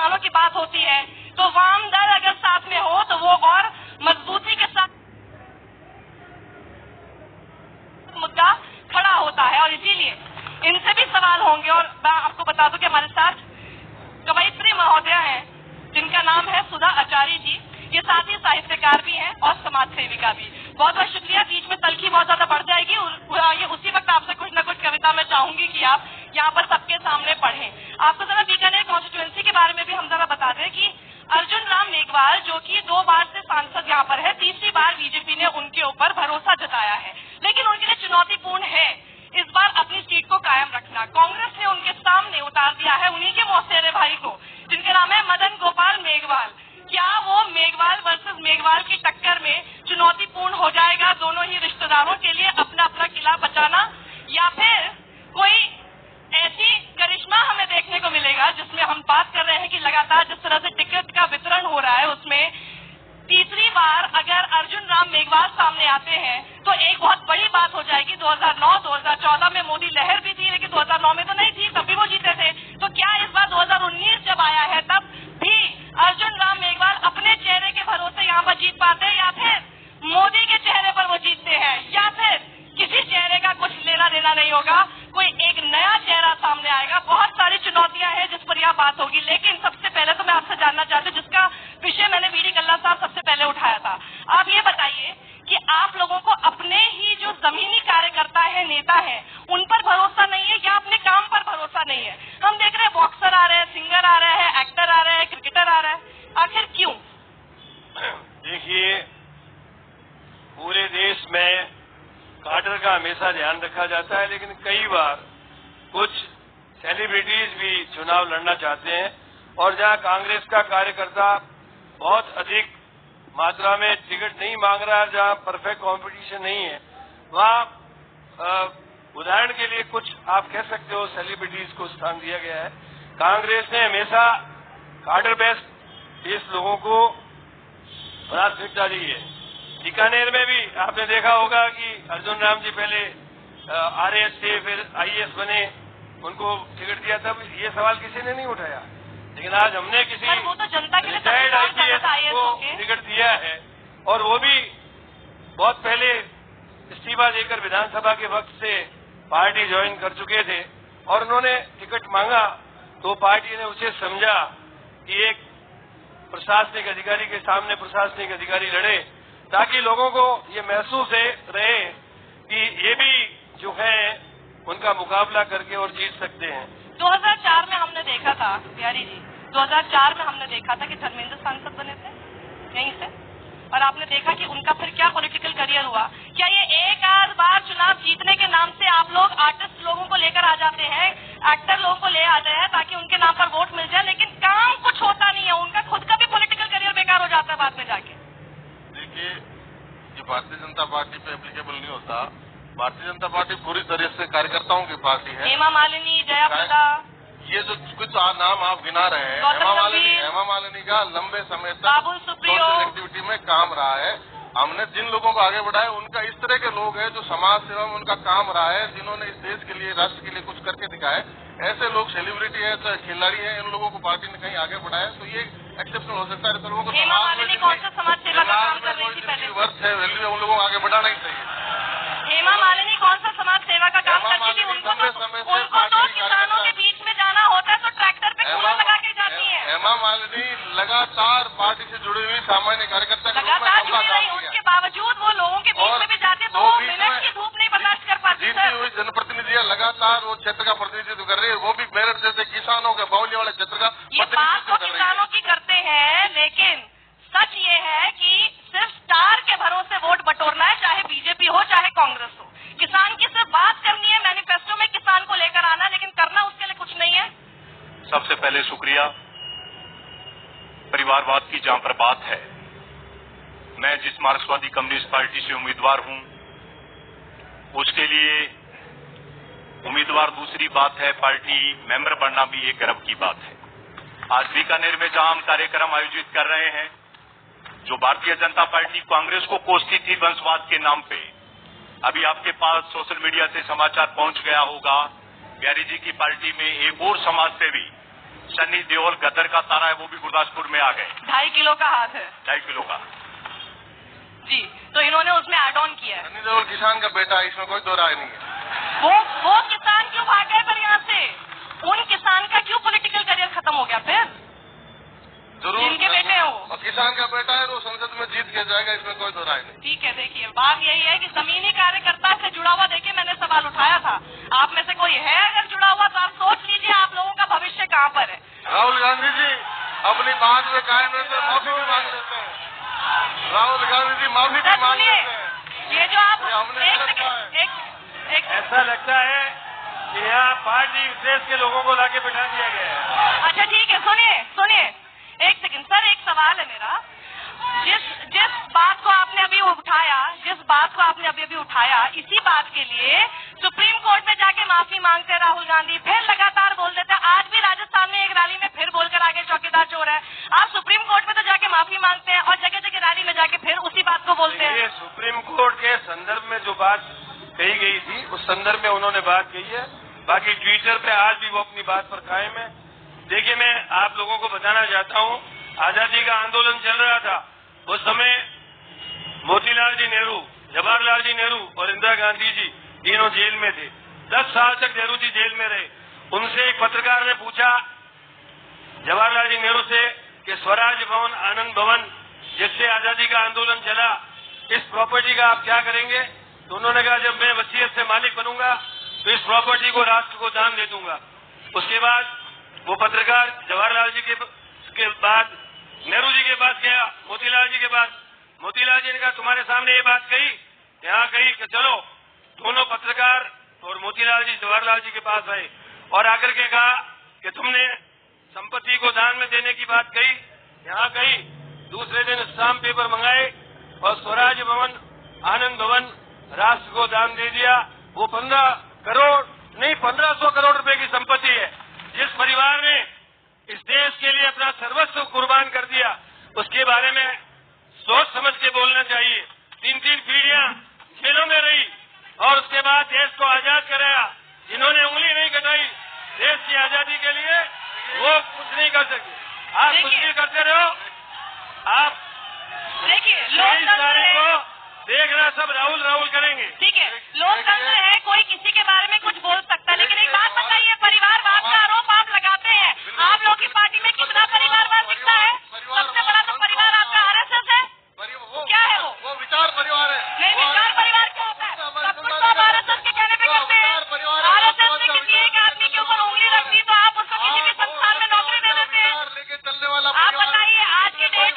किसानों की बात होती है तो वाम दल अगर साथ में हो तो वो और मजबूती के साथ मुद्दा खड़ा होता है। और इसीलिए इनसे भी सवाल होंगे। और मैं आपको बता दूं कि हमारे साथ कवयित्री महोदया हैं जिनका नाम है सुधा आचार्य जी। ये साथ ही साहित्यकार भी हैं और समाज सेविका भी। बहुत बहुत शुक्रिया। बीच में तलखी बहुत ज्यादा बढ़ जाएगी। ये उसी वक्त आपसे कुछ न कुछ कविता मैं चाहूंगी कि आप यहाँ पर सबके सामने पढ़ें। आपको जरा बीकानेर कॉन्स्टिट्यूएंसी के बारे में भी हम जरा बता दें कि अर्जुन राम मेघवाल जो कि 2 बार से सांसद यहाँ पर है, तीसरी बार बीजेपी ने उनके ऊपर भरोसा जताया है, लेकिन उनके लिए चुनौतीपूर्ण है इस बार अपनी सीट को कायम रखना। कांग्रेस ने उनके सामने उतार दिया है उन्हीं के मौसेरे भाई को जिनका नाम है मदन गोपाल मेघवाल। क्या वो मेघवाल वर्सेस मेघवाल की टक्कर में चुनौतीपूर्ण हो जाएगा दोनों ही रिश्तेदारों के लिए अपना अपना किला बचाना, या फिर कोई ऐसी करिश्मा हमें देखने को मिलेगा जिसमें हम बात कर रहे हैं कि लगातार जिस तरह से टिकट का वितरण हो रहा है उसमें तीसरी बार अगर अर्जुन राम मेघवाल सामने आते हैं तो एक बहुत बड़ी बात हो जाएगी। 2009-2014 में मोदी लहर भी थी लेकिन 2009 में तो नहीं थी, तब भी वो जीते थे। तो क्या इस बार 2019 जब आया है तब भी अर्जुन राम मेघवाल अपने चेहरे के भरोसे यहाँ पर जीत पाते हैं, या फिर मोदी के चेहरे पर वो जीतते हैं, या फिर किसी चेहरे का कुछ लेना देना नहीं होगा, कोई एक नया चेहरा सामने आएगा। बहुत सारी चुनौतियां हैं जिस पर यह बात होगी। लेकिन सबसे पहले तो मैं आपसे जानना चाहती हूँ जिसका विषय मैंने वीडी कल्ला साहब सबसे पहले उठाया था। आप ये बताइए कि आप लोगों को अपने ही जो जमीनी कार्यकर्ता है, नेता है, उन पर भरोसा नहीं है या अपने काम पर भरोसा नहीं है? हम देख रहे हैं बॉक्सर आ रहे हैं, सिंगर आ रहे हैं, एक्टर आ रहे हैं, क्रिकेटर आ रहे हैं, आखिर क्यों? देखिए, पूरे देश में काडर का हमेशा ध्यान रखा जाता है, लेकिन कई बार कुछ सेलिब्रिटीज भी चुनाव लड़ना चाहते हैं और जहां कांग्रेस का कार्यकर्ता बहुत अधिक मात्रा में टिकट नहीं मांग रहा है, जहां परफेक्ट कंपटीशन नहीं है, वहां उदाहरण के लिए कुछ आप कह सकते हो सेलिब्रिटीज को स्थान दिया गया है। कांग्रेस ने हमेशा काडर बेस्ड लोगों को प्राथमिकता दी है। बीकानेर में भी आपने देखा होगा कि अर्जुन राम जी पहले आरएएस थे, फिर आईएएस बने, उनको टिकट दिया, तब ये सवाल किसी ने नहीं उठाया। लेकिन आज हमने किसी रिटायर्ड आईएएस को टिकट दिया है और वो भी बहुत पहले इस्तीफा देकर विधानसभा के वक्त से पार्टी ज्वाइन कर चुके थे और उन्होंने टिकट मांगा तो पार्टी ने उसे समझा कि एक प्रशासनिक अधिकारी के सामने प्रशासनिक अधिकारी लड़े, ताकि लोगों को ये महसूस रहे कि ये भी जो है उनका मुकाबला करके और जीत सकते हैं। 2004 में हमने देखा था बिहारी जी, 2004 में हमने देखा था कि धर्मेंद्र सांसद बने थे यहीं से, और आपने देखा कि उनका फिर क्या पॉलिटिकल करियर हुआ। क्या ये एक आध बार चुनाव जीतने के नाम से आप लोग आर्टिस्ट लोगों को लेकर आ जाते हैं, एक्टर लोगों को ले आते हैं ताकि उनके नाम पर वोट मिल जाए, लेकिन काम कुछ होता नहीं है, उनका खुद का भी पॉलिटिकल करियर बेकार हो जाता है बाद में जाके? देखिए, ये भारतीय जनता पार्टी पे एप्लीकेबल नहीं होता। भारतीय जनता पार्टी पूरी तरह से कार्यकर्ताओं की पार्टी है। हेमा मालिनी, जया प्रदा, ये जो कुछ नाम आप गिना रहे हैं, हेमा मालिनी का लंबे समय तक सोशल एक्टिविटी में काम रहा है। हमने जिन लोगों को आगे बढ़ाया उनका इस तरह के लोग हैं जो समाज सेवा में उनका काम रहा है, जिन्होंने इस देश के लिए, राष्ट्र के लिए कुछ करके दिखाया। ऐसे लोग सेलिब्रिटी है, चाहे खिलाड़ी है, इन लोगों को पार्टी ने कहीं आगे बढ़ाया तो ये एक्सेप्शनल हो सकता है। तो लोगों को हेमा मालिनी कौन सा समाज सेवा का काम कर रही थी पहले? वर्थ है, वैल्यू है, उन लोगों को आगे बढ़ाना ही चाहिए। हेमा मालिनी कौन सा समाज सेवा का काम करती थी? उनको तो किसानों के बीच में जाना होता है तो ट्रैक्टर पे कूड़ा लगा के जाती है। हेमा मालिनी लगातार पार्टी से जुड़ी हुई सामान्य कार्यकर्ता के रूप में लगातार जुड़ी रही, उसके बावजूद वो लोगों के बीच में भी जाती है तो वो मिनट की धूप नहीं बर्दाश्त कर पाती। जीती हुई जनप्रतिनिधियां लगातार वो क्षेत्र का प्रतिनिधित्व कर रही है, वो भी मेरठ जैसे किसानों के बाहुल्य वाले क्षेत्र का प्रतिनिधित्व कर रही है। किसानों की करते हैं, लेकिन सच ये है कि सिर्फ स्टार के भरोसे वोट बटोरना है, चाहे बीजेपी हो चाहे कांग्रेस हो। किसान की सिर्फ बात करनी है, मैनिफेस्टो में किसान को लेकर आना, लेकिन करना उसके लिए कुछ नहीं है। सबसे पहले शुक्रिया। परिवारवाद की जहां पर बात है, मैं जिस मार्क्सवादी कम्युनिस्ट पार्टी से उम्मीदवार हूं उसके लिए उम्मीदवार दूसरी बात है, पार्टी मेंबर बनना भी एक गर्व की बात है। आज बीकानेर में जहां हम कार्यक्रम आयोजित कर रहे हैं, जो भारतीय जनता पार्टी कांग्रेस को कोसती थी वंशवाद के नाम पे, अभी आपके पास सोशल मीडिया से समाचार पहुंच गया होगा, बिहारी जी की पार्टी में एक और समाज सेवी सनी देओल गदर का तारा है, वो भी गुरदासपुर में आ गए। 2.5 किलो का हाथ है। 2.5 किलो का जी, तो इन्होंने उसमें ऐड ऑन किया है। सनी देओल किसान का बेटा है, इसमें कोई दो राय नहीं है। वो किसान क्यों भाग गए पर यहाँ से? उन किसान का क्यों पॉलिटिकल करियर खत्म हो गया फिर? जरूर जिनके बेटे हैं वो। और किसान का बेटा है तो संसद में जीत के जाएगा, इसमें कोई दो राय नहीं। ठीक है, देखिए बात यही है कि जमीनी कार्यकर्ता से जुड़ा हुआ, देखिए मैंने सवाल उठाया था, आप में से कोई है अगर जुड़ा हुआ तो आप सोच लीजिए आप लोगों का भविष्य कहाँ पर है। राहुल गांधी जी अपनी बात में कायम रहते हैं, माफी भी मांग लेते हैं। राहुल गांधी जी माफी भी मांग लेते हैं। ये जो आप ऐसा लगता है कि यहाँ पार्टी विशेष के लोगों को लाके बिठा दिया गया है। अच्छा ठीक है, सुनिए एक सेकंड सर, एक सवाल है मेरा। जिस बात को आपने अभी उठाया, इसी बात के लिए सुप्रीम कोर्ट में जाके माफी मांगते राहुल गांधी, फिर लगातार बोल देते। आज भी राजस्थान में एक रैली में फिर बोलकर आगे चौकीदार चोर है। आप सुप्रीम कोर्ट में तो जाके माफी मांगते हैं और जगह जगह रैली में जाके फिर उसी बात को बोलते हैं। ये सुप्रीम कोर्ट के संदर्भ में जो बात कही गई थी, उस संदर्भ में उन्होंने बात कही है। बाकी ट्विटर पे आज भी वो अपनी बात पर कायम है। देखिए, मैं आप लोगों को बताना चाहता हूँ, आजादी का आंदोलन चल रहा था, उस समय मोतीलाल जी नेहरू, जवाहरलाल जी नेहरू और इंदिरा गांधी जी तीनों जेल में थे। 10 साल तक नेहरू जी जेल में रहे। उनसे एक पत्रकार ने पूछा जवाहरलाल जी नेहरू से कि स्वराज भवन, आनंद भवन, जिससे आजादी का आंदोलन चला, इस प्रॉपर्टी का आप क्या करेंगे? तो उन्होंने कहा जब मैं वसीयत से मालिक बनूंगा तो इस प्रॉपर्टी को राष्ट्र को दान दे दूंगा। उसके बाद वो पत्रकार जवाहरलाल जी के बाद नेहरू जी के पास गया, मोतीलाल जी के पास। मोतीलाल जी ने कहा तुम्हारे सामने ये बात कही, यहाँ कही कि चलो। दोनों पत्रकार और मोतीलाल जी जवाहरलाल जी के पास आए और आकर के कहा कि तुमने संपत्ति को दान में देने की बात कही, यहाँ कही। दूसरे दिन स्टाम्प पेपर मंगाए और स्वराज भवन, आनंद भवन राष्ट्र को दान दे दिया। वो 15 करोड़ नहीं 1500 करोड़ रुपए की संपत्ति है। जिस परिवार ने इस देश के लिए अपना सर्वस्व कुर्बान कर दिया, उसके बारे में सोच समझ के बोलना चाहिए। 3 पीढ़ियां जेलों में रही और उसके बाद देश को आजाद कराया। जिन्होंने उंगली नहीं कटाई देश की आजादी के लिए, वो कुछ नहीं कर सके। आप कुछ भी करते रहो। आप देखिए, 23 तारीख को देखना सब राहुल करेंगे। ठीक है, लोकतंत्र है, कोई किसी के बारे में कुछ बोल सकता है, लेकिन एक बात बताइए, परिवारवाद का आरोप आप लगाते हैं, आप लोगों की पार्टी में कितना परिवारवाद दिखता है? सबसे बड़ा तो परिवार आपका आरएसएस है। क्या है वो विचार परिवार है। नहीं, विचार परिवार क्या होता है? सब कुछ तो आप आरएसएस के कहने पे करते हैं। आरएसएस ने किसी एक आदमी के ऊपर उंगली रख दी तो आप उसको किसी भी संस्थान में नौकरी दे देते हैं। आप बताइए, आज के डेट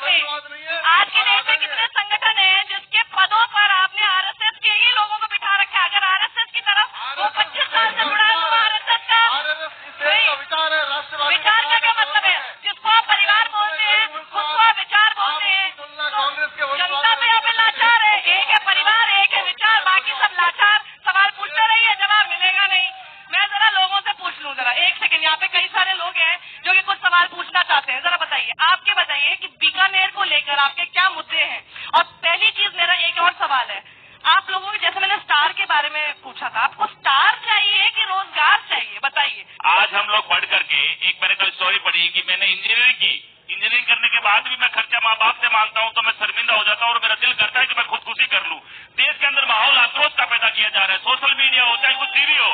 में कितने संगठन है जिसके पदों पर आपने आरएसएस के ही लोगों को बिठा रखा है? अगर आरएसएस की तरफ वो 25 साल से जुड़ा है तो आरएसएस का विचार का क्या मतलब है? जिसको आप परिवार बोलते हैं, उसको आप विचार बोलते हैं, तो जनता तो यहाँ पे लाचार है। एक है परिवार, एक है विचार, बाकी सब लाचार। सवाल पूछते रहिए, जवाब मिलेगा नहीं। मैं जरा लोगों से पूछ लूं, जरा एक सेकंड। यहाँ पे कई सारे लोग हैं जो कि कुछ सवाल पूछना चाहते हैं। जरा बताइए कि बीकानेर को लेकर आपके क्या मुद्दे हैं? और पहली चीज, मेरा एक और सवाल है, आप लोगों को, जैसे मैंने स्टार के बारे में पूछा था, आपको स्टार चाहिए कि रोजगार चाहिए? बताइए। आज हम लोग पढ़ करके, एक मैंने कल स्टोरी पढ़ी कि मैंने इंजीनियरिंग की, इंजीनियरिंग करने के बाद भी मैं खर्चा माँ बाप से मांगता हूँ तो मैं शर्मिंदा हो जाता हूँ और मेरा दिल करता है कि मैं खुदकुशी कर लूँ। देश के अंदर माहौल आक्रोश का पैदा किया जा रहा है, सोशल मीडिया हो चाहे कुछ टीवी हो,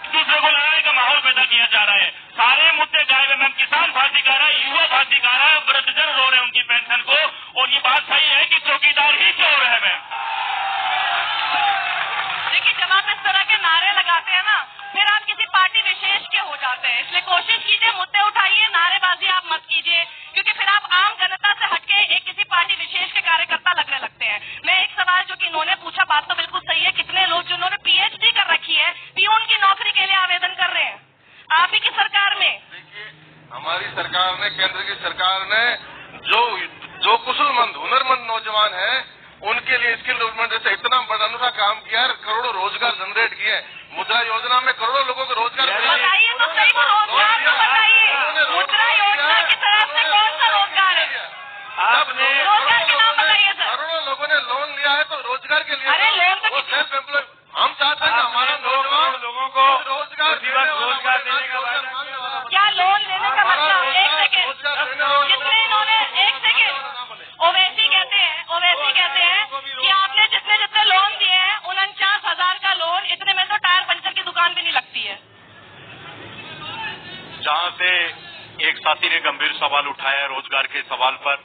दूसरे को लड़ाने का माहौल पैदा किया जा रहा है। सारे मुद्दे गायब है। मैम, किसान फांसी खा रहा है, युवा फांसी खा रहा है, वृद्धजन रो रहे हैं उनकी पेंशन को, और ये बात सही है कि चौकीदार ही चोर है। मैम देखिए, जब आप इस तरह के नारे लगाते हैं ना, फिर आप किसी पार्टी विशेष के हो जाते हैं। इसलिए कोशिश कीजिए, मुद्दे उठाइए, नारेबाजी आप मत कीजिए, क्योंकि फिर आप आम जनता से हटके एक किसी पार्टी विशेष के कार्यकर्ता लगने लगते हैं। मैं एक सवाल जो कि इन्होंने पूछा, बात तो बिल्कुल सही है, कितने लोग जिन्होंने पीएचडी कर रखी है पियून की नौकरी के लिए आवेदन कर रहे हैं आप ही की सरकार में। देखिए, हमारी सरकार ने, केंद्र की सरकार ने जो कुशलमंद, हुनरमंद नौजवान है उनके लिए स्किल डेवलपमेंट जैसे इतना बड़ा अनूठा काम किया है, करोड़ों रोजगार जनरेट किए हैं। मुद्रा योजना में करोड़ों लोगों को रोजगार बताइए तो सही, वो रोजगार तो बताइए। मुद्रा योजना की तरफ से कौन सा रोजगार है? आपने रोजगार के नाम बताइए सर। करोड़ों लोगों ने लोन लिया है तो रोजगार के लिए। अरे लोन तो वो सेल्फ एम्प्लॉय, हम चाहते हैं हमारा नौजवान लोगों को रोजगार देने का वादा किया। क्या लोन लेने का मतलब ने गंभीर सवाल उठाया रोजगार के सवाल पर।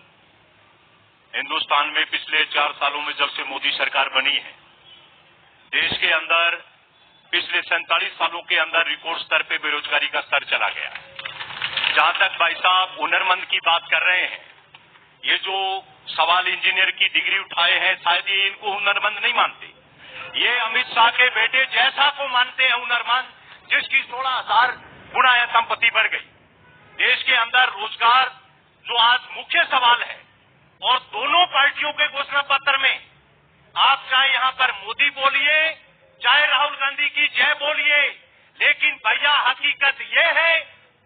हिंदुस्तान में पिछले 4 सालों में जब से मोदी सरकार बनी है, देश के अंदर पिछले 47 सालों के अंदर रिकॉर्ड स्तर पे बेरोजगारी का स्तर चला गया। जहां तक भाई साहब हुनरमंद की बात कर रहे हैं, ये जो सवाल इंजीनियर की डिग्री उठाए हैं, शायद ये इनको हुनरमंद नहीं मानते, ये अमित शाह के बेटे जैसा को मानते हैं हुनरमंद, जिसकी 16,000 गुना या संपत्ति बढ़ गई। देश के अंदर रोजगार जो आज मुख्य सवाल है, और दोनों पार्टियों के घोषणा पत्र में आप चाहे यहां पर मोदी बोलिए, चाहे राहुल गांधी की जय बोलिए, लेकिन भैया हकीकत ये है,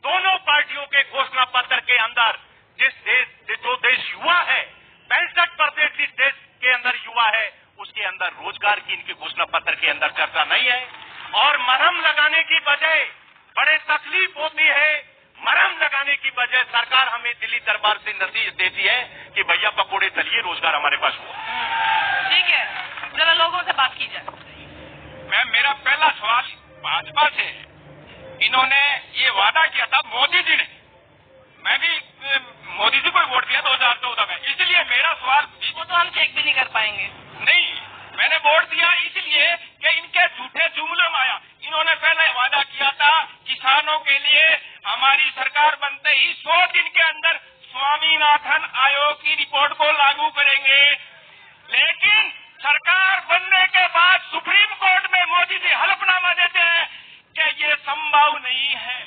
दोनों पार्टियों के घोषणा पत्र के अंदर जो देश युवा है, 65% जिस देश के अंदर युवा है, उसके अंदर रोजगार की इनके घोषणा पत्र के अंदर चर्चा नहीं है। और मरहम लगाने की बजाय बड़े तकलीफ होती है, मरहम लगाने की बजाय सरकार हमें दिल्ली दरबार से नसीहत देती है कि भैया पकोड़े तलिए, रोजगार हमारे पास हुआ। ठीक है, जरा लोगों से बात की जाए। मेरा पहला सवाल भाजपा से है। इन्होंने ये वादा किया था मोदी जी ने, मैं भी मोदी जी को वोट दिया 2014 में, इसलिए मेरा सवाल, वो तो हम चेक भी नहीं कर पाएंगे। नहीं, मैंने वोट दिया इसलिए कि इनके झूठे जुमलों में आया। इन्होंने पहले वादा किया था किसानों के लिए हमारी सरकार बनते ही 100 दिन के अंदर स्वामीनाथन आयोग की रिपोर्ट को लागू करेंगे, लेकिन सरकार बनने के बाद सुप्रीम कोर्ट में मोदी जी हलफनामा देते हैं कि ये संभव नहीं है।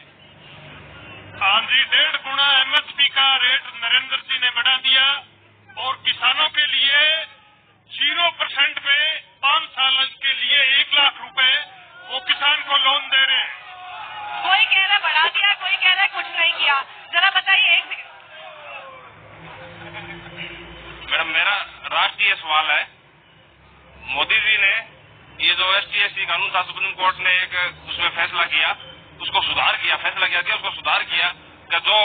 हाँ जी, 1.5 गुना एमएसपी का रेट नरेंद्र जी ने बढ़ा दिया और किसानों के लिए 0% पे 5 साल के लिए 1 लाख रुपए वो किसान को लोन दे रहे हैं। कोई कह रहा है बढ़ा दिया, कोई कह रहा है कुछ नहीं किया। जरा बताइए। एक मैडम, मेरा राष्ट्रीय सवाल है, मोदी जी ने ये जो ST/SC कानून था, सुप्रीम कोर्ट ने एक उसमें फैसला किया, उसको सुधार किया, फैसला किया कि उसको सुधार किया कि जो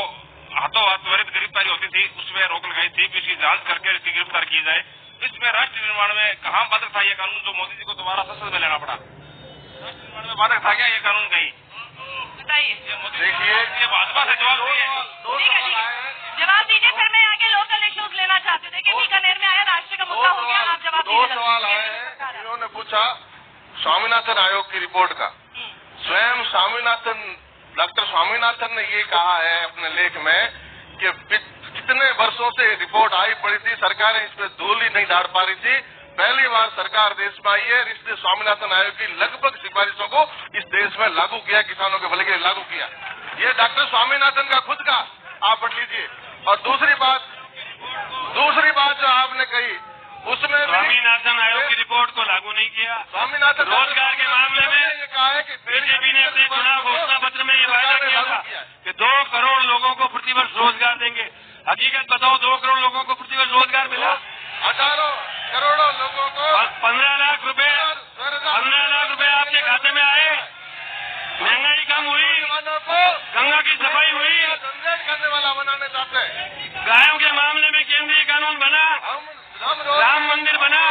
हाथों हाथ त्वरित गिरफ्तारी होती थी उसमें रोक लगाई थी कि इसकी जांच करके इसकी गिरफ्तार की जाए। इसमें राष्ट्र निर्माण में कहाँ बाधक था ये कानून, जो मोदी जी को दोबारा संसद में लेना पड़ा? राष्ट्र निर्माण में बाधक था क्या ये कानून? कहीं बताइए। देखिए, ये भाजपा से जवाब दिए। ठीक है, जवाब दीजिए, फिर मैं आगे लोकल इश्यूज लेना चाहती हूँ। देखिए, बीकानेर में आया, राष्ट्र का मुद्दा हो गया, आप जवाब दीजिए। 2 सवाल आए हैं। इन्होंने पूछा स्वामीनाथन आयोग की रिपोर्ट का। स्वयं डॉक्टर स्वामीनाथन ने ये कहा है अपने लेख में कि कितने वर्षों से रिपोर्ट आई पड़ी थी, सरकारें इस पे धूल ही नहीं झाड़ पा रही थी, पहली बार सरकार देश में आई है, इसलिए स्वामीनाथन आयोग की लगभग सिफारिशों को इस देश में लागू किया, किसानों के भले के लिए लागू किया। ये डॉक्टर स्वामीनाथन का खुद का, आप पढ़ लीजिए। और दूसरी बात जो आपने कही, उसमें स्वामीनाथन आयोग की रिपोर्ट को लागू नहीं किया। स्वामीनाथन रोजगार के मामले में ये कहा है कि बीजेपी ने अपने चुनाव घोषणा पत्र में ये वादा किया था कि 2 करोड़ लोगों को प्रतिवर्ष रोजगार देंगे। हकीकत बताओ, 2 करोड़ लोगों को प्रतिवर्ष रोजगार मिला? हजारों करोड़ों लोगों को 15 लाख रुपए आपके खाते में आए। महंगाई कम हुई, गंगा की सफाई हुई, जनरेट करने वाला बनाने चाहते हैं। गायों के मामले में केंद्रीय कानून बना, राम मंदिर बना,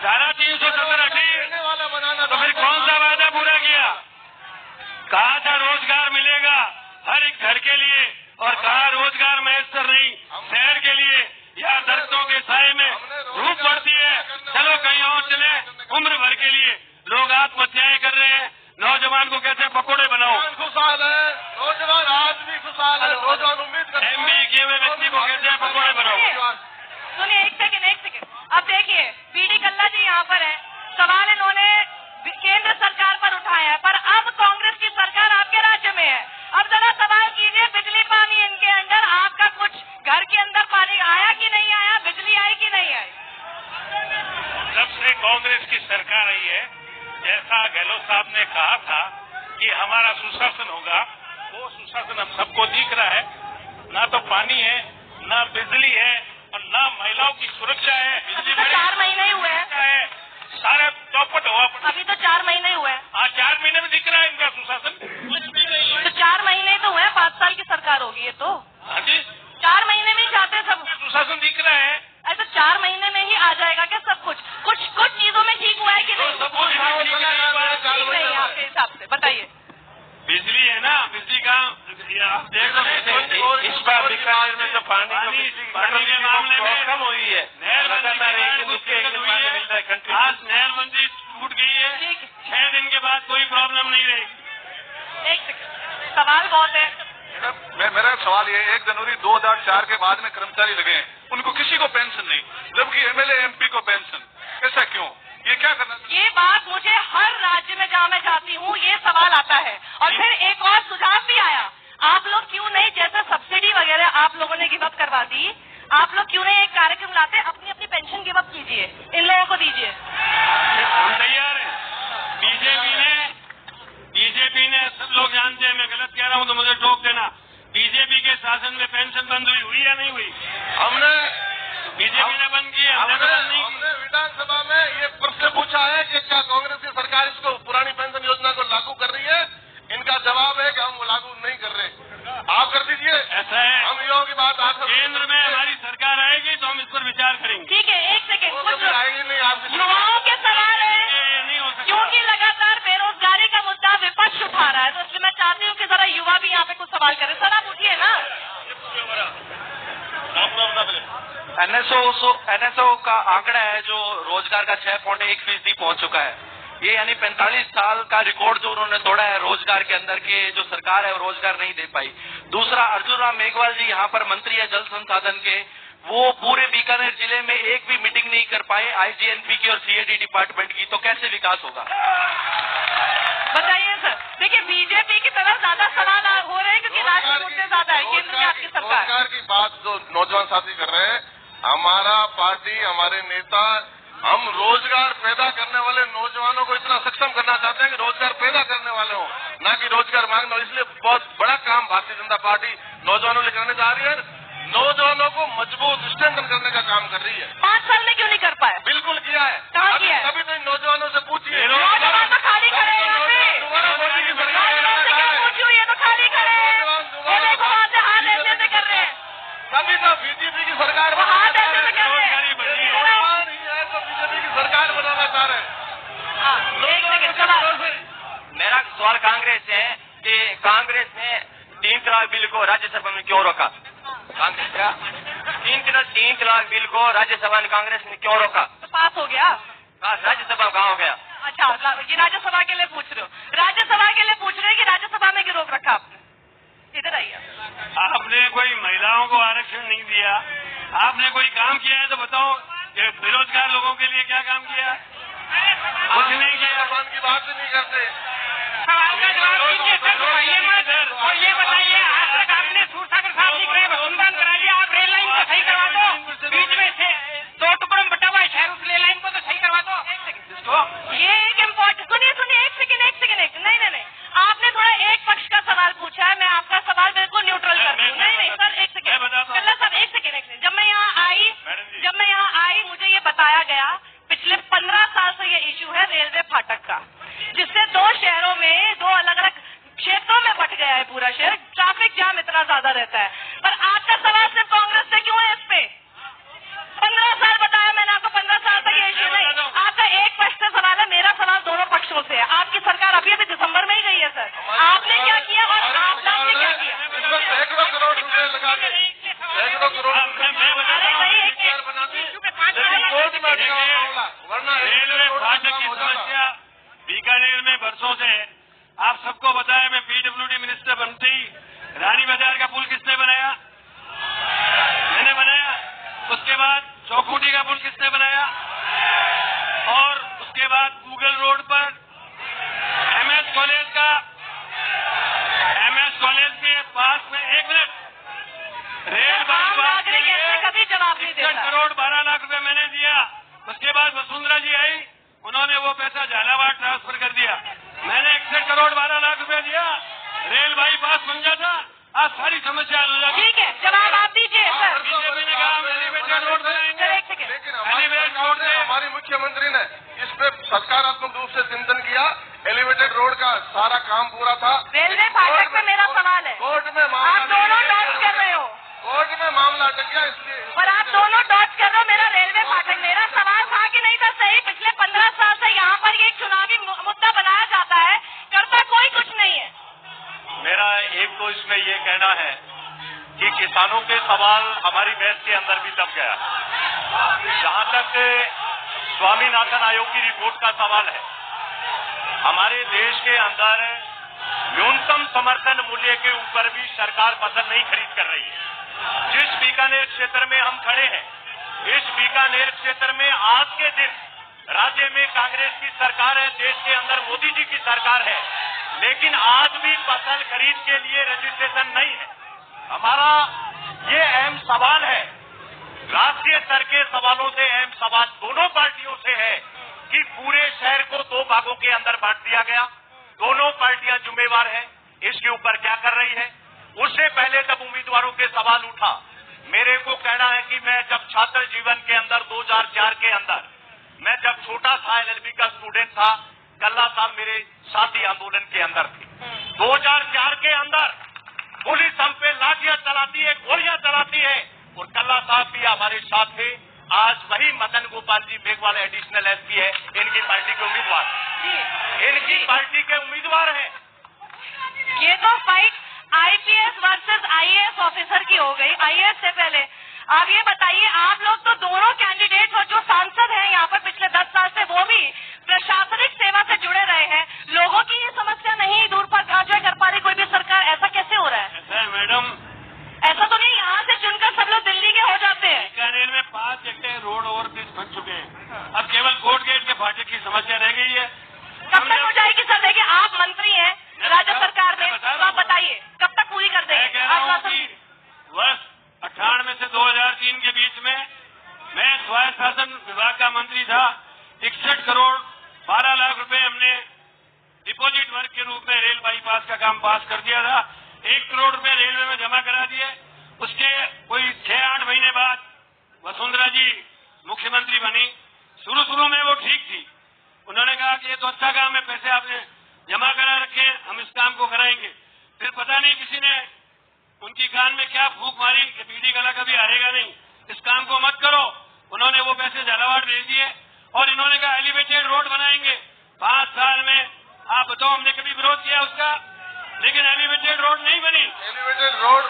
धारा 370 हटी, वाला बनाना, तो फिर कौन सा वादा पूरा किया? कहा था रोजगार मिलेगा हर एक घर के लिए, और कहा रोजगार मैसर नहीं, शहर के लिए या दरख्तों के साए में धूप पड़ती है, चलो कहीं और चले, उम्र भर के लिए लोग आत्महत्याएं कर रहे हैं। नौजवान को कहते हैं पकोड़े बनाओ, खुशहाल है नौजवान, आज भी खुशहाल है नौजवान, उम्मीद करते हैं। MBA किए हुए व्यक्ति को कहते हैं पकोड़े बनाओ। सुनिए, एक सेकंड। अब देखिए, BD कल्ला जी यहाँ पर है, सवाल इन्होंने केंद्र सरकार पर उठाया है, पर अब कांग्रेस की सरकार आपके राज्य में है। अब जरा सवाल कीजिए, बिजली पानी इनके अंदर, आपका कुछ घर के अंदर पानी आया कि नहीं आया, बिजली आई कि नहीं आई? जब से कांग्रेस की सरकार आई है, जैसा गहलोत साहब ने कहा था कि हमारा सुशासन होगा, वो सुशासन अब सबको दिख रहा है। ना तो पानी है, ना बिजली है, और ना महिलाओं की सुरक्षा है। अभी तो 4 महीने हुए हैं, सारे चौपट हुआ। अभी तो 4 महीने हुए हैं। हाँ, 4 महीने में दिख रहा है इनका सुशासन, कुछ भी नहीं है। तो 4 महीने तो हुए, 5 साल की सरकार होगी ये तो। हाँ जी, 4 महीने में ही चाहते सब सुशासन दिख रहा है। ऐसा 4 महीने में ही आ जाएगा क्या सब कुछ? कुछ चीजों में ठीक हुआ है कि नहीं? सब कुछ ठीक नहीं है आपके हिसाब से, बताइए। बिजली है ना, बिजली का आप देख रहे हैं, साहब बीकानेर में तो पानी के मामले में कम हुई है, आज नहरबंदी टूट गई है, 6 दिन के बाद कोई प्रॉब्लम नहीं रहेगी। एक सेकंड, सवाल बहुत है। मेरा सवाल ये, 1 जनवरी 2004 के बाद में कर्मचारी लगे हैं, उनको किसी को पेंशन नहीं, जबकि एमएलए एमपी को पेंशन, ऐसा क्यों? ये क्या करना? ये बात मुझे हर राज्य में जहाँ मैं जाती हूँ ये सवाल आता है। और फिर एक और सुझाव भी आया, आप लोग क्यों नहीं, जैसे सब्सिडी वगैरह आप लोगों ने गिव अप करवा दी, आप लोग क्यों नहीं एक कार्यक्रम लाते, अपनी अपनी पेंशन गिव अप कीजिए, इन लोगों को दीजिए। हम तैयार हैं। बीजेपी ने सब लोग जानते हैं, मैं गलत कह रहा हूँ तो मुझे टोक देना, बीजेपी के शासन में पेंशन बंद हुई या नहीं हुई? हमने बीजेपी ने बंद की है, हमने विधानसभा में ये प्रश्न पूछा है कि क्या कांग्रेस की सरकार इसको पुरानी पेंशन योजना को लागू कर रही है? इनका जवाब है कि हम लागू नहीं कर रहे। आप कर दीजिए। ऐसा है, हम युवाओं की बात आप केंद्र में हमारी सरकार आएगी तो हम इस पर विचार करेंगे। ठीक है, एक सेकेंड, कुछ आएगी नहीं, आप युवाओं के सवाल है, ये नहीं हो सकता क्योंकि लगातार बेरोजगारी का मुद्दा विपक्ष उठा रहा है, तो इसलिए मैं चाहती हूँ कि जरा युवा भी यहाँ पे कुछ सवाल करें। सर आप उठिए ना। एनएसओ का आंकड़ा है जो रोजगार का 6.1% पहुंच चुका है, ये यानी 45 साल का रिकॉर्ड जो उन्होंने तोड़ा है रोजगार के अंदर के, जो सरकार है वो रोजगार नहीं दे पाई। दूसरा, अर्जुन राम मेघवाल जी यहाँ पर मंत्री है जल संसाधन के, वो पूरे बीकानेर जिले में एक भी मीटिंग नहीं कर पाए आईजीएनपी की और सीएडी डिपार्टमेंट की, तो कैसे विकास होगा? बताइए सर। देखिए, बीजेपी की तरफ ज्यादा सवाल हो रहे हैं क्योंकि राष्ट्रीय मुद्दे ज्यादा है, केंद्र में आपकी सरकार। रोजगार की बात जो नौजवान साथी कर रहे हैं, हमारा पार्टी, हमारे नेता, हम रोजगार पैदा करने वाले नौजवानों को इतना सक्षम करना चाहते हैं कि रोजगार पैदा करने वाले हो, ना कि रोजगार मांगने हो। इसलिए बहुत बड़ा काम भारतीय जनता पार्टी नौजवानों के करने जा रही है, नौजवानों को मजबूत स्ट्रेंथन करने का काम कर रही है। 5 साल में क्यों नहीं कर पाए? बिल्कुल किया है। कहाँ किया है? कभी तो नौजवानों से पूछिए। नौजवान तो खाली खड़े हैं यहाँ पे। दोबारा मोदी की सरकार नौजवान से क्यों पूछूं, ये तो खाली खड़े हैं, ये देखो वहाँ से हाथ ऐसे ऐसे कर रहे हैं। तभी तो बीजेपी की सरकार वो हाथ ऐसे ऐसे कर रहे हैं। नौजवान ही है तो बीजेपी की सरकार बनाना चाह रहे हैं। एक सेकंड, सवाल। मेरा सवाल कांग्रेस से है कि कांग्रेस ने 3 तलाक बिल को राज्यसभा में क्यों रोका? कांग्रेस का 3 तलाक बिल को राज्यसभा ने कांग्रेस ने क्यों रोका? तो पास हो गया। राज्यसभा कहाँ हो गया? अच्छा, ये राज्यसभा के लिए पूछ रहे हो, राज्यसभा के लिए पूछ रहे हैं कि राज्यसभा में क्यों रोक रखा आपने? इधर आइए। आपने कोई महिलाओं को आरक्षण नहीं दिया, आपने कोई काम किया है तो बताओ कि बेरोजगार लोगों के लिए क्या काम किया? कुछ नहीं किया। की बात भी नहीं करते। सवाल का जवाब दीजिए सर, बताइए मत। और ये बताइए, आज तक आपने सूरसागर साहब की अनुदान करा लिया, आप रेल लाइन को सही करवा दो, बीच में से 2 टुकड़ों में बटा हुआ है शहर, उस रेल लाइन को तो सही करवा दो। ये एक इम्पोर्टेंट, सुनिए, एक सेकंड, नहीं, आपने थोड़ा एक पक्ष का सवाल पूछा है, मैं आपका सवाल बिल्कुल न्यूट्रल कर दूं। नहीं सर, एक सेकंड, कल्ला साहब, एक सेकंड। जब मैं यहाँ आई मुझे ये बताया गया, पिछले 15 साल से ये इशू है रेलवे फाटक का, जिससे 2 शहरों में 2 अलग-अलग क्षेत्रों में बट गया है पूरा शहर, ट्रैफिक जाम इतना ज्यादा रहता है। पर आपका सवाल सिर्फ कांग्रेस से क्यों है इस पे? 15 साल बताया मैंने आपको, 15 साल तक ये इशू नहीं। आपका एक पक्ष से सवाल है, मेरा सवाल दोनों पक्षों से है। आपकी सरकार अभी दिसंबर में ही गई है सर, आपने क्या किया और आपने क्या किया? सैकड़ों करोड़ रुपए लगा के, सैकड़ों करोड़ रेलवे फाटक की समस्या बीकानेर में बरसों से है। आप सबको बताया, मैं पीडब्ल्यूडी मिनिस्टर बनते ही रानी बाजार का पुल किसने बनाया? मैंने बनाया। उसके बाद चौखुटी का पुल किसने बनाया? और उसके बाद गूगल रोड पर एमएस कॉलेज के पास में 1 मिनट रेल बाईपास के लिए कभी जवाब नहीं देता। 61 करोड़ 12 लाख रुपए मैंने दिया। उसके बाद वसुंधरा जी आई, उन्होंने वो पैसा झालावाड़ ट्रांसफर कर दिया। मैंने 61 करोड़ 12 लाख रुपए दिया, रेल बाईपास बन जाता, आज सारी समस्या हल हो जाती। ठीक है, जवाब आप दीजिए सर। बीजेपी ने कहा एलिवेटेड रोड बनाएंगे, लेकिन हमारी मुख्यमंत्री ने इस पे सकारात्मक रूप से चिंतन किया। एलिवेटेड रोड का सारा काम पूरा था। रेलवे फाटक पे मेरा सवाल है, कोर्ट में आप दोनों डॉच कर रहे हो, कोर्ट में मामला अटक गया, इसलिए पर आप दोनों डॉच कर रहे हो। मेरा रेलवे फाटक, मेरा सवाल था कि नहीं था सही, पिछले 15 साल से यहाँ पर ये चुनावी मुद्दा बनाया जाता है, करता कोई कुछ नहीं है। मेरा एक तो इसमें ये कहना है कि किसानों के सवाल हमारी बहस के अंदर भी दब गया। जहां तक स्वामीनाथन आयोग की रिपोर्ट का सवाल है, हमारे देश के अंदर न्यूनतम समर्थन मूल्य के ऊपर भी सरकार फसल नहीं खरीद कर रही है। जिस बीकानेर क्षेत्र में हम खड़े हैं, इस बीकानेर क्षेत्र में आज के दिन राज्य में कांग्रेस की सरकार है, देश के अंदर मोदी जी की सरकार है, लेकिन आज भी फसल खरीद के लिए रजिस्ट्रेशन नहीं है। हमारा ये अहम सवाल है, राष्ट्रीय स्तर के सवालों से अहम सवाल दोनों पार्टियों से है कि पूरे शहर को 2 भागों के अंदर बांट दिया गया। दोनों पार्टियां जिम्मेवार हैं, इसके ऊपर क्या कर रही है। उससे पहले जब उम्मीदवारों के सवाल उठा, मेरे को कहना है कि मैं जब छात्र जीवन के अंदर 2004 के अंदर मैं जब छोटा था, LLB का स्टूडेंट था, कल्ला साहब मेरे साथी आंदोलन के अंदर थे। 2004 के अंदर पुलिस हम पे लाठियां चलाती है, गोलियां चलाती है, और कल्ला साहब भी हमारे साथ थे। आज वही मदन गोपाल जी मेघवाल एडिशनल SP है, इनकी पार्टी के उम्मीदवार, इनकी पार्टी के उम्मीदवार हैं। ये तो fight IPS versus IAS officer की हो गई। IAS से पहले आप ये बताइए, आप लोग तो दोनों कैंडिडेट और जो सांसद हैं यहाँ पर पिछले 10 साल से, वो भी प्रशासनिक सेवा से जुड़े रहे हैं। लोगों की ये समस्या नहीं दूर पर कांटे कर पा रही कोई भी सरकार, ऐसा कैसे हो रहा है? ऐसा है मैडम, ऐसा तो नहीं यहाँ से चुनकर सब लोग दिल्ली के हो जाते हैं। बीकानेर में 5 जगह रोड ओवरब्रिज बन चुके हैं, अब केवल कोर्ट गेट के फाटक की समस्या रह गई है। कब तक हो जाएगी सर? देखिए आप मंत्री हैं राज्य सरकार में, तो आप बताइए कब तक पूरी कर देंगे? मैं कह रहा हूँ कि वर्ष 98 से 2003 के बीच में मैं स्वायत्त शासन विभाग का मंत्री था। 61 करोड़ 12 लाख रुपए हमने डिपॉजिट वर्क के रूप में रेल बाईपास का काम पास कर दिया था। 1 करोड़ रुपए रेलवे में जमा करा दिए। उसके कोई 6-8 महीने बाद वसुंधरा जी मुख्यमंत्री बनी। शुरू में वो ठीक थी, उन्होंने कहा कि ये तो अच्छा काम है, पैसे आपने जमा करा रखे हैं, हम इस काम को कराएंगे। फिर पता नहीं किसी ने उनकी कान में क्या फूंक मारी कि बीडी गला कभी हारेगा नहीं, इस काम को मत करो। उन्होंने वो पैसे झालावाड़ भेज दिए और इन्होंने कहा एलिवेटेड रोड बनाएंगे। 5 साल में आप बताओ, हमने कभी विरोध किया उसका, लेकिन एलिवेटेड रोड नहीं बनी। एलिवेटेड रोड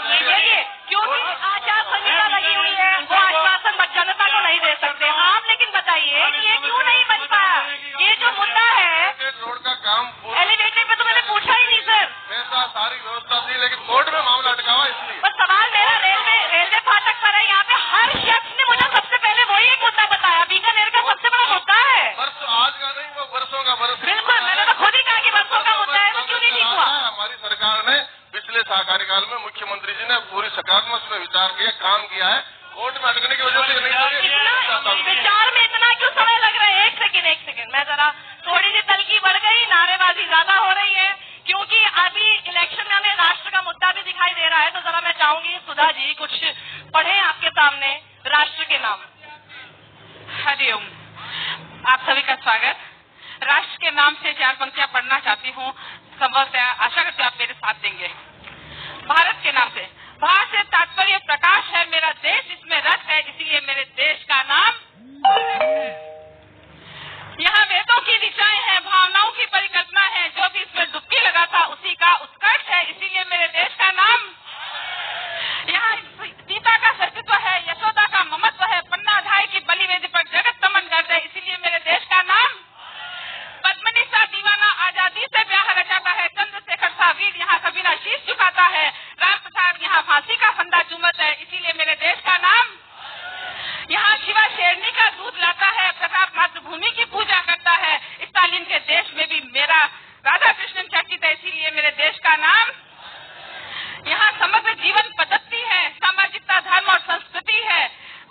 नहीं बनी क्योंकि आचार संहिता लगी हुई है, वो आश्वासन जनता को नहीं दे सकते आप। लेकिन बताइए कि ये क्यों नहीं बन पाया? ये जो मुद्दा है रोड का काम एलिवेटेड पे तो मैंने पूछा ही नहीं सर। पैसा सारी व्यवस्था थी, लेकिन कोर्ट में मामला अटका हुआ इसलिए। बस सवाल मेरा रेलवे फाटक पर है। यहाँ पे हर शख्स ने मुझे सबसे पहले वही एक मुद्दा बताया, बीकानेर का सबसे बड़ा मुद्दा है। वर्ष आज का नहीं, वो वर्षों का वर्ष। बिल्कुल, मैंने तो खुद ही कहा कि वर्षों का मुद्दा है, तो क्यों नहीं ठीक हुआ? हमारी सरकार ने पिछले कार्यकाल में मुख्यमंत्री जी ने पूरी सकारात्मक में विचार किया, काम किया है। कोर्ट में अटकने की वजह से विचार में इतना क्यों समय लग रहा है? एक सेकेंड, मैं जरा थोड़ी सी तलखी बढ़ गई, नारेबाजी ज्यादा हो रही है, क्योंकि अभी इलेक्शन में हमें राष्ट्र का मुद्दा भी दिखाई दे रहा है। तो जरा मैं चाहूंगी सुधा जी कुछ पढ़े आपके सामने राष्ट्र के नाम। हरिओम, आप सभी का स्वागत। राष्ट्र के नाम से 4 पंक्तियां पढ़ना चाहती हूँ, संभवतः आशा करती हूँ आप मेरे साथ देंगे। भारत के नाम से, भारत से तात्पर्य प्रकाश है मेरा देश, इसमें रस है इसीलिए मेरे देश का नाम। यहाँ वेदों की ऋचाएं हैं, भावनाओं की परिकल्पना है, जो भी इसमें डुबकी लगा था उसी का उत्कर्ष है इसीलिए मेरे देश का नाम। यहाँ सीता का सतीत्व है, यशोदा का ममत्व है, पन्नाधाय की बलिवेदी पर जगत तमन करते है इसीलिए मेरे देश का नाम। पद्मिनी सा दीवाना आजादी से ब्याह रचाता है, चंद्रशेखर सा वीर यहाँ कभी ना शीश झुकाता है, राम प्रसाद यहाँ फांसी का फंदा चूमत है इसीलिए मेरे देश का नाम। यहाँ शिवा शेरनी का दूध लाता है, प्रताप मातृभूमि की पूजा करता है, स्टालिन के देश में भी मेरा राधा कृष्णन चर्चित है इसीलिए मेरे देश का नाम। यहाँ समग्र जीवन पद्धति है, सामाजिकता, धर्म और संस्कृति है,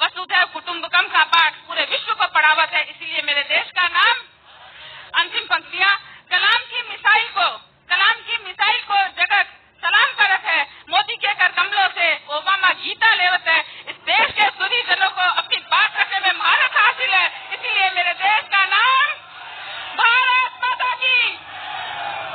वसुधैव कुटुंबकम का पाठ पूरे विश्व को पढ़ावत है इसीलिए मेरे देश का नाम। अंतिम पंक्तियां, कलाम की मिसाइल को जगत सलाम करत है, मोदी के कर कमलों से ओबामा गीता लेवत है, इस देश के सभी जनों को अपनी बात रखने में महारत हासिल है इसीलिए मेरे देश का नाम भारत माता की।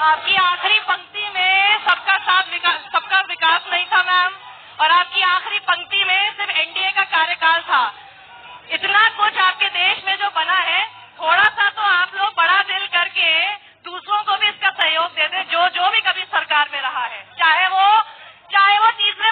आपकी आखिरी पंक्ति में सबका विकास नहीं था मैम, और आपकी आखिरी पंक्ति में सिर्फ NDA का कार्यकाल था। इतना कुछ आपके देश में जो बना है, थोड़ा सा तो आप लोग बड़ा दिल करके दूसरों को भी इसका सहयोग दे दें, जो भी कभी सरकार में रहा है, चाहे वो तीसरे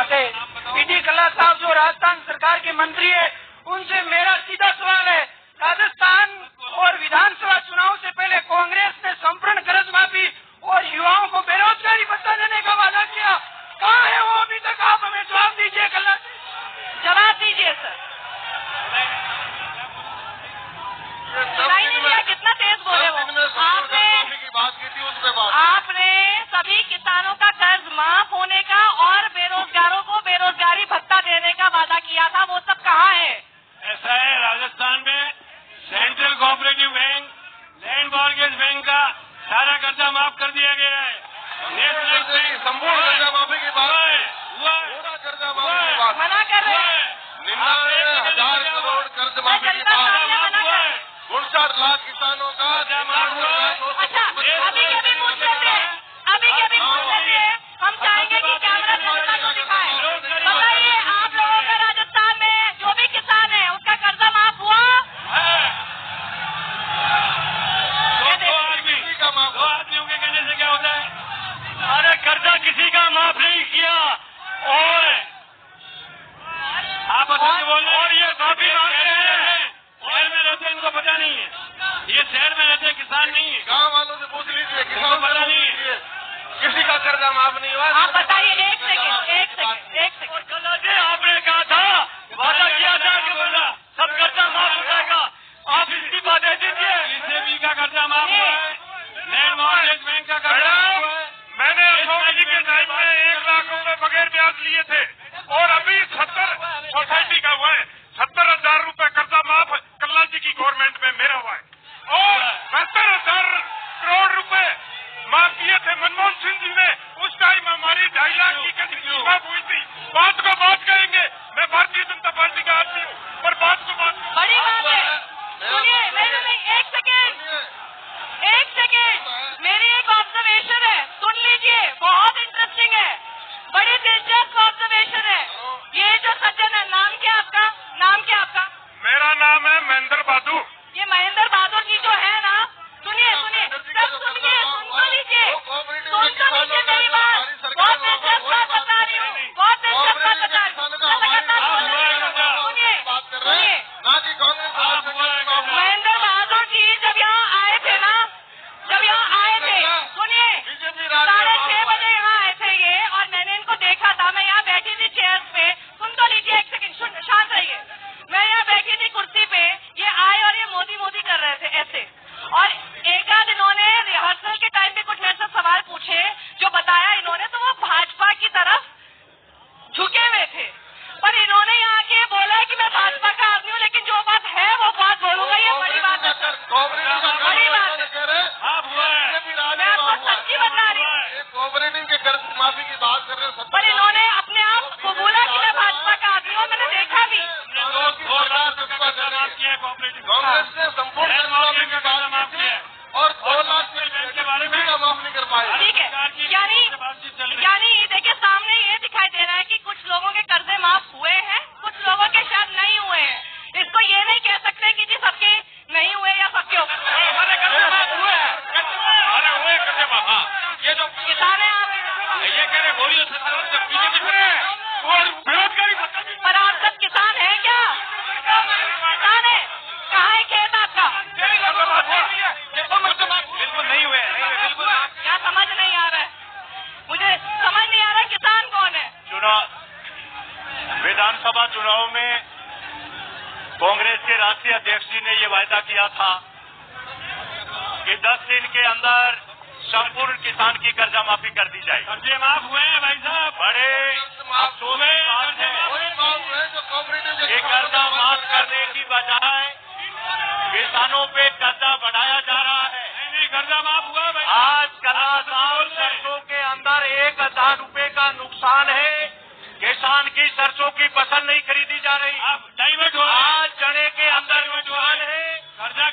चाहते। पीडी कल्ला साहब जो राजस्थान सरकार के मंत्री है, उनसे मेरा सीधा सवाल है, राजस्थान और विधानसभा चुनाव से पहले कांग्रेस ने संपूर्ण कर्ज माफी और युवाओं को बेरोजगारी भत्ता देने का वादा किया, कहाँ है वो अभी तक? आप हमें जवाब दीजिए। कल्ला जवाब दीजिए सर। सुनाई नहीं दिया, कितना तेज बोले वो। आपने सभी किसानों का कर्ज माफ होने का और बेरोजगारों को बेरोजगारी भत्ता देने का वादा किया था, वो सब कहाँ है? ऐसा है, राजस्थान में central cooperative bank, land mortgage bank का सारा कर्जा माफ कर दिया गया है। संपूर्ण कर्जा माफी की बात पूरा कर्जा माफी की बात मना कर रहे हैं। 99,000 करोड़ कर्ज माफी की बात, 59 लाख किसानों का। अच्छा, अभी के भी पूछ लेते हैं, अभी के भी पूछ लेते हैं। हम चाहेंगे कि कैमरा जनता को दिखाए। बताइए, आप लोगों का राजस्थान में जो भी किसान है उसका कर्जा माफ हुआ? दो आदमियों के कहने से क्या होता है? अरे कर्जा किसी का माफ नहीं किया। और आप बोल रहे, और ये माफी मांग रहे हैं। शहर में रहते इनको पता नहीं है, ये शहर में रहते किसान नहीं है। गाँव वालों से पूछ लीजिए, किसानों को पता नहीं है, किसी का कर्जा माफ नहीं हुआ। आप बताइए, एक सेकंड। आपने कहा था, वादा किया था कि बोला सब कर्जा माफ हो जाएगा, आप इसकी बात दे दीजिए। बीजेपी का कर्जा माफ हुआ है, लैंड मॉर्गेज बैंक का कर्जा माफ हुआ है। मैंने अशोक जी के टाइम में 1 लाख रुपए बगैर ब्याज लिए थे, और अभी 70 सोसाइटी का हुआ है। 70,000 रुपए कर्जा माफ कल्ला जी की गवर्नमेंट में मेरा हुआ है, और 72,000 करोड़ रुपए माफ किए थे मनमोहन सिंह जी ने। उस टाइम हमारी 2.5 लाख की किस्त माफ हुई थी। बात को बात कहेंगे, मैं भारतीय जनता पार्टी का आदमी हूँ, पर बात को बात बड़ी बात है। सुनिए, नहीं, एक सेकेंड, मेरी एक ऑब्जर्वेशन है, सुन लीजिए, बहुत इंटरेस्टिंग है, बड़ी दिलचस्प ऑब्जर्वेशन है। ये जो सज्जन है, नाम क्या आपका? मेरा नाम है महेंद्र बहादुर। ये महेंद्र बहादुर जी जो है ना, सुनिए, सब सुन तो लीजिए मेरी बात। बहुत दिलचस्प बात बता रही हूँ, महेंद्र बहादुर जी जब यहाँ आए थे, सुनिए, 6:30 बजे यहाँ आए थे ये, और मैंने इनको देखा था। मैं यहाँ बैठी थी चेयर्स पे, सुन तो लीजिए, एक सेकंड, शांत रहिए। मैं यहाँ बैठी थी कुर्सी पे, ये आए और ये मोदी कर रहे थे ऐसे, और एक आध इन्होंने रिहर्सल के टाइम पे कुछ मेरे से सवाल पूछे, जो बताया इन्होंने, तो वो भाजपा की तरफ झुके हुए थे। पर इन्होंने यहाँ के बोला कि मैं भाजपा का आदमी हूँ, लेकिन जो बात है वो बात बोलूंगा। ये बड़ी बात है, बड़ी बात है। मैं आपको सच्ची बता रही हूँ। कोऑपरेटिव के कर्ज माफी की बात कर रहे हैं, पर इन्होंने अपने आप को बोला कि मैं भाजपा का आदमी हूँ, मैंने देखा भी। कांग्रेस ने संपूर्ण कर्ज माफी की बात की है, और 2 लाख के बारे में माफ नहीं कर पाए। ठीक है, यानी देखिए, सामने ये दिखाई दे रहा है कि कुछ लोगों के कर्जे माफ हुए हैं, कुछ लोगों के शायद नहीं हुए हैं। इसको ये नहीं कह सकते कि जी सबके नहीं हुए या सबके हुए हैं। ये जो किसान है, आप ये कह रहे बोलिए बीजेपी बेरोजगारी भत्ता। पर आप सब किसान हैं क्या? किसान है? कहाँ है खेत आपका? बिल्कुल नहीं हुए, बिल्कुल। क्या समझ नहीं आ रहा है? मुझे समझ नहीं आ रहा किसान कौन है? विधानसभा चुनाव में कांग्रेस के राष्ट्रीय अध्यक्ष जी ने ये वायदा किया था कि 10 दिन के अंदर संपूर्ण किसान की कर्जा माफी कर दी जाए। कर्जे माफ हुए हैं भाई साहब, बड़े अफसोस की बात है कि कर्जा माफ करने की बजाय किसानों पे कर्जा बढ़ाया जा रहा है। नहीं, कर्जा माफ हुआ भाई। आज कला साल सरसों के अंदर 1,000 रुपए का नुकसान है। किसान की सरसों की फसल नहीं खरीदी जा रही। आप डाइवर्ट हो, आज चने के अंदर नुकसान है। कर्जा